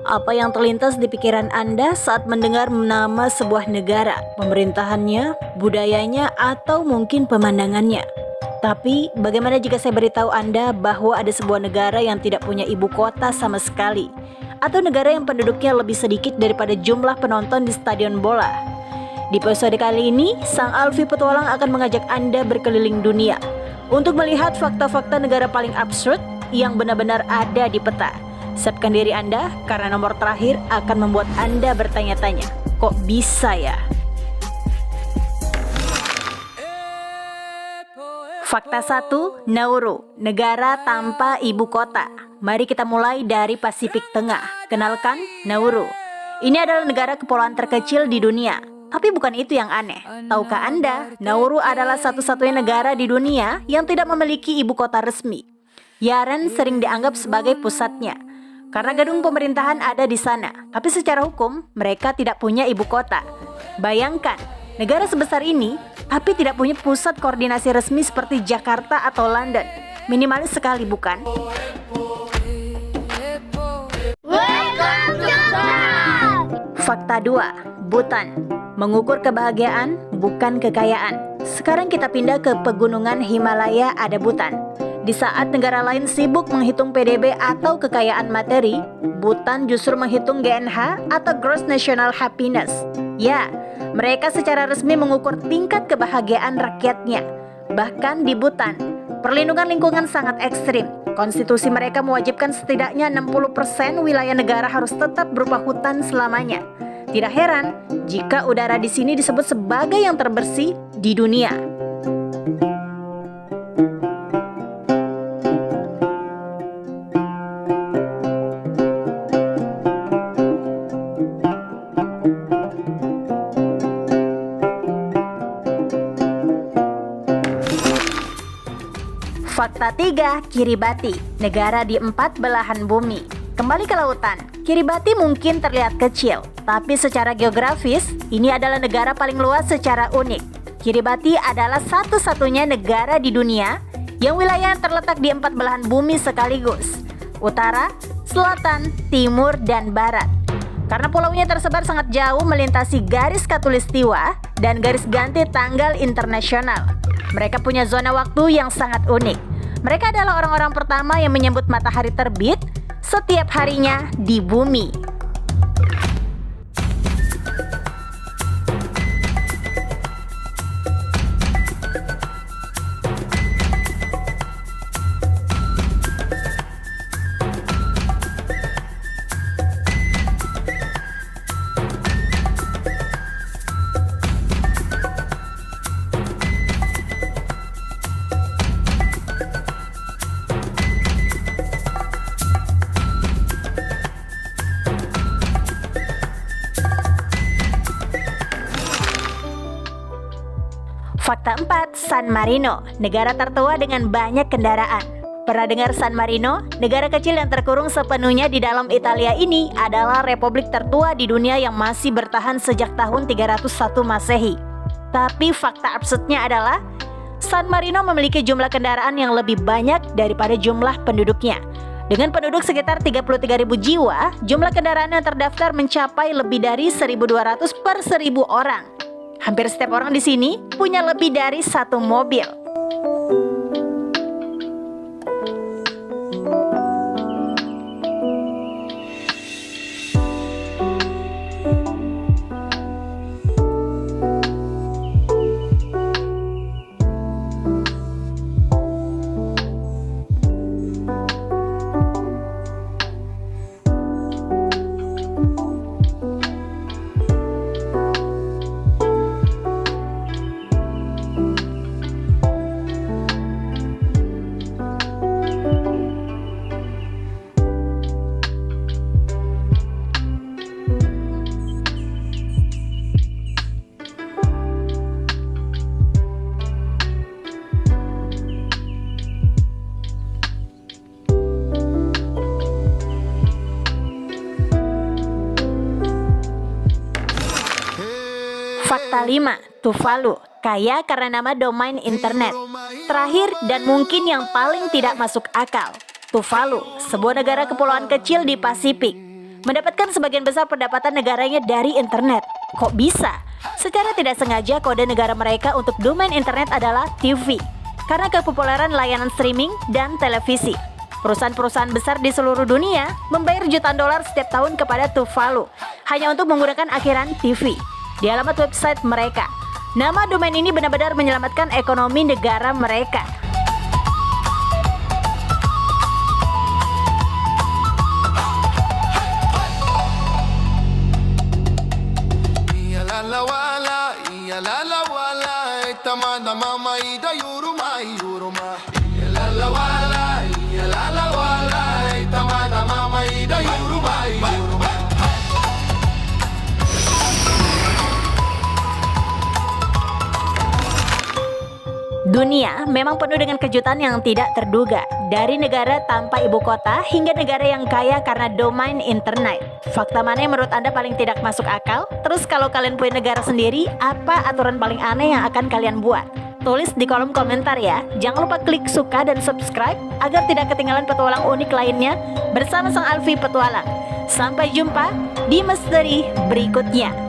Apa yang terlintas di pikiran Anda saat mendengar nama sebuah negara, pemerintahannya, budayanya, atau mungkin pemandangannya? Tapi, bagaimana jika saya beritahu Anda bahwa ada sebuah negara yang tidak punya ibu kota sama sekali? Atau negara yang penduduknya lebih sedikit daripada jumlah penonton di stadion bola? Di episode kali ini, Sang Alfi Petualang akan mengajak Anda berkeliling dunia untuk melihat fakta-fakta negara paling absurd yang benar-benar ada di peta. Siapkan diri Anda, karena nomor terakhir akan membuat Anda bertanya-tanya, kok bisa ya? Fakta 1, Nauru, negara tanpa ibu kota. Mari kita mulai dari Pasifik Tengah. Kenalkan, Nauru. Ini adalah negara kepulauan terkecil di dunia. Tapi bukan itu yang aneh. Tahukah Anda, Nauru adalah satu-satunya negara di dunia yang tidak memiliki ibu kota resmi. Yaren sering dianggap sebagai pusatnya, karena gedung pemerintahan ada di sana. Tapi secara hukum, mereka tidak punya ibu kota. Bayangkan, negara sebesar ini, tapi tidak punya pusat koordinasi resmi seperti Jakarta atau London. Minimalis sekali, bukan? Fakta 2, Bhutan. Mengukur kebahagiaan, bukan kekayaan. Sekarang kita pindah ke pegunungan Himalaya, ada Bhutan. Di saat negara lain sibuk menghitung PDB atau kekayaan materi, Bhutan justru menghitung GNH atau Gross National Happiness. Ya, mereka secara resmi mengukur tingkat kebahagiaan rakyatnya. Bahkan di Bhutan, perlindungan lingkungan sangat ekstrim. Konstitusi mereka mewajibkan setidaknya 60% wilayah negara harus tetap berupa hutan selamanya. Tidak heran jika udara di sini disebut sebagai yang terbersih di dunia. Fakta 3, Kiribati, negara di 4 belahan bumi. Kembali ke lautan, Kiribati mungkin terlihat kecil, tapi secara geografis, ini adalah negara paling luas secara unik. Kiribati adalah satu-satunya negara di dunia yang wilayah terletak di 4 belahan bumi sekaligus, utara, selatan, timur, dan barat. Karena pulaunya tersebar sangat jauh melintasi garis khatulistiwa dan garis ganti tanggal internasional. Mereka punya zona waktu yang sangat unik. Mereka adalah orang-orang pertama yang menyambut matahari terbit setiap harinya di bumi. Fakta 4, San Marino, negara tertua dengan banyak kendaraan. Pernah dengar San Marino? Negara kecil yang terkurung sepenuhnya di dalam Italia ini adalah republik tertua di dunia yang masih bertahan sejak tahun 301 Masehi. Tapi fakta absurdnya adalah San Marino memiliki jumlah kendaraan yang lebih banyak daripada jumlah penduduknya. Dengan penduduk sekitar 33.000 jiwa, jumlah kendaraan yang terdaftar mencapai lebih dari 1.200 per 1.000 orang. Hampir setiap orang di sini punya lebih dari satu mobil. Fakta 5, Tuvalu, kaya karena nama domain internet. Terakhir dan mungkin yang paling tidak masuk akal, Tuvalu, sebuah negara kepulauan kecil di Pasifik. mendapatkan sebagian besar pendapatan negaranya dari internet. Kok bisa? Secara tidak sengaja kode negara mereka untuk domain internet adalah TV, karena kepopuleran layanan streaming dan televisi. Perusahaan-perusahaan besar di seluruh dunia membayar jutaan dolar setiap tahun kepada Tuvalu hanya untuk menggunakan akhiran TV di alamat website mereka. Nama domain ini benar-benar menyelamatkan ekonomi negara mereka. Dunia memang penuh dengan kejutan yang tidak terduga, dari negara tanpa ibu kota hingga negara yang kaya karena domain internet. Fakta mana yang menurut Anda paling tidak masuk akal? Terus kalau kalian punya negara sendiri, apa aturan paling aneh yang akan kalian buat? Tulis di kolom komentar ya. Jangan lupa klik suka dan subscribe agar tidak ketinggalan petualang unik lainnya bersama Sang Alfi Petualang. Sampai jumpa di misteri berikutnya.